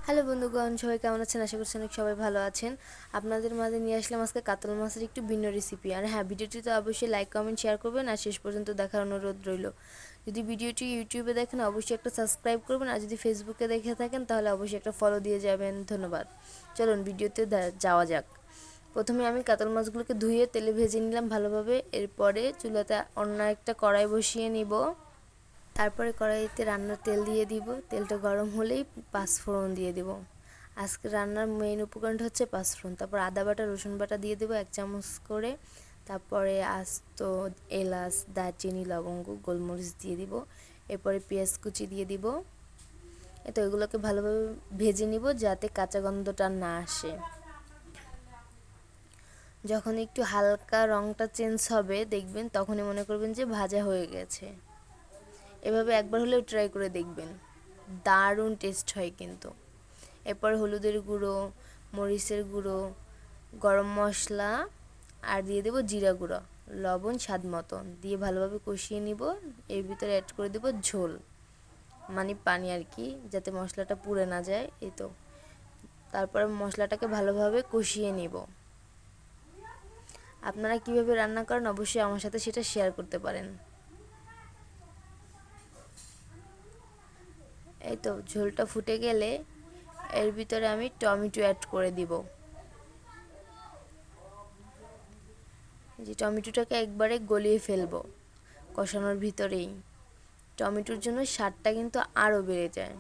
Hello বন্ধুগণ, সবাই কেমন আছেন? আশা করছি অনেক সবাই ভালো আছেন। আপনাদের মাঝে নিয়ে আসলাম আজকে কাতল মাছের একটু ভিন্ন রেসিপি। আর হ্যাঁ, ভিডিওটি তো অবশ্যই লাইক কমেন্ট শেয়ার করবেন আর শেষ পর্যন্ত দেখার অনুরোধ রইল। যদি ভিডিওটি ইউটিউবে দেখেন অবশ্যই একটা সাবস্ক্রাইব করবেন, আর যদি ফেসবুকে দেখে থাকেন তাহলে অবশ্যই একটা ফলো দিয়ে যাবেন। ধন্যবাদ। চলুন ভিডিওতে যাওয়া যাক। প্রথমে আমি কাতল মাছগুলোকে ধুয়ে তেলে ভেজে নিলাম ভালোভাবে। এরপরে চুলাতে অন্য একটা কড়াই বসিয়ে নিব। তারপরে কড়াইতে রান্নার তেল দিয়ে দিব। তেলটা গরম হলেই পাঁচফোড়ন দিয়ে দিব। আজকে রান্নার মেইন উপকরণটা হচ্ছে পাঁচফোড়ন। তারপর আদা বাটা রসুন বাটা দিয়ে দেবো 1 চামচ করে। তারপরে আস্ত এলাচ দারচিনি লবঙ্গ গোলমরিচ দিয়ে দিব। এরপরে পেঁয়াজ কুচি দিয়ে দিব। তো এগুলোকে ভালোভাবে ভেজে নিব যাতে কাঁচা গন্ধটা না আসে। যখন একটু হালকা রঙটা চেঞ্জ হবে দেখবেন, তখনই মনে করবেন যে ভাজা হয়ে গেছে। এভাবে একবার হলেও ট্রাই করে দেখবেন, দারুণ টেস্ট হয় কিন্তু। এরপর হলুদের গুঁড়ো, মরিচের গুঁড়ো, গরম মশলা আর দিয়ে দেবো জিরা গুঁড়ো, লবণ স্বাদ মতন দিয়ে ভালোভাবে কষিয়ে নিব। এর ভিতরে অ্যাড করে দেবো ঝোল, মানে পানি আর কি, যাতে মশলাটা পুড়ে না যায়। এই তো, তারপরে মশলাটাকে ভালোভাবে কষিয়ে নিব। আপনারা কিভাবে রান্না করেন অবশ্যই আমার সাথে সেটা শেয়ার করতে পারেন। এই তো ঝোলটা ফুটে গেলে এর ভিতরে আমি টমেটো অ্যাড করে দিব। যে টমেটোটাকে একবারে গলিয়ে ফেলবো কষানোর ভিতরেই। টমেটোর জন্য স্বাদটা কিন্তু আরও বেড়ে যায়।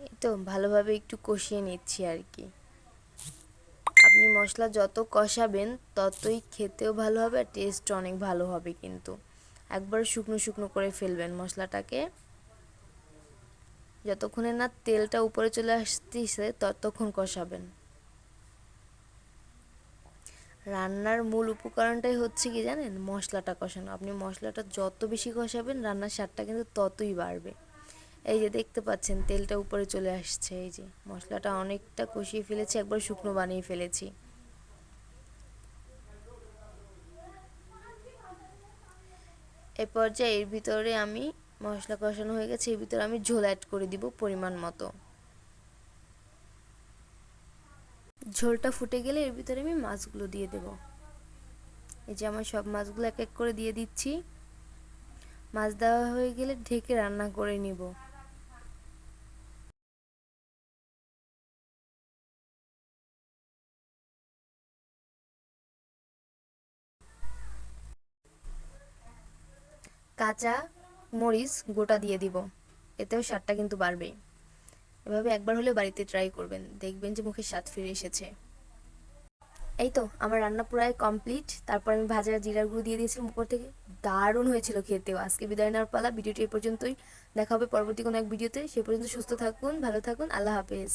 এই তো ভালোভাবে একটু কষিয়ে নিচ্ছি আর কি। আপনি মশলা যত কষাবেন ততই খেতেও ভালো হবে আর টেস্ট অনেক ভালো হবে কিন্তু। একবার শুকনো শুকনো করে ফেলবেন মশলাটাকে। যতক্ষণে না তেলটা উপরে চলে আসতেছে ততক্ষণ কষাবেন। রান্নার মূল উপকরণটাই হচ্ছে কি জানেন, মশলাটা কষানো। আপনি মশলাটা যত বেশি কষাবেন রান্নার স্বাদটা কিন্তু ততই বাড়বে। এই যে দেখতে পাচ্ছেন তেলটা উপরে চলে আসছে, এই যে মশলাটা অনেকটা কষিয়ে ফেলেছি, একবার শুকনো বানিয়ে ফেলেছি। এই পর্যায়ে এর ভিতরে আমি, মশলা কষানো হয়ে গেছে, এর ভিতরে আমি ঝোল অ্যাড করে দিব পরিমাণ মতো। ঝোলটা ফুটে গেলে এর ভিতরে আমি মাছগুলো দিয়ে দেব। এই যে আমার সব মাছগুলো এক এক করে দিয়ে দিচ্ছি। মাছ দেওয়া হয়ে গেলে ঢেকে রান্না করে নিব। কাঁচা মরিচ গোটা দিয়ে দিব, এতেও স্বাদটা কিন্তু বাড়বে। এভাবে একবার হলেও বাড়িতে ট্রাই করবেন, দেখবেন যে মুখে স্বাদ ফিরে এসেছে। এই তো আমার রান্না প্রায় কমপ্লিট। তারপর আমি ভাজা জিরার গুঁড়ো দিয়ে দিয়েছিলাম উপর থেকে। দারুণ হয়েছিল খেতেও। আজকে বিদায় নেওয়ার পালা। ভিডিওটি এই পর্যন্তই। দেখা হবে পরবর্তী কোনো এক ভিডিওতে। সে পর্যন্ত সুস্থ থাকুন, ভালো থাকুন। আল্লাহ হাফেজ।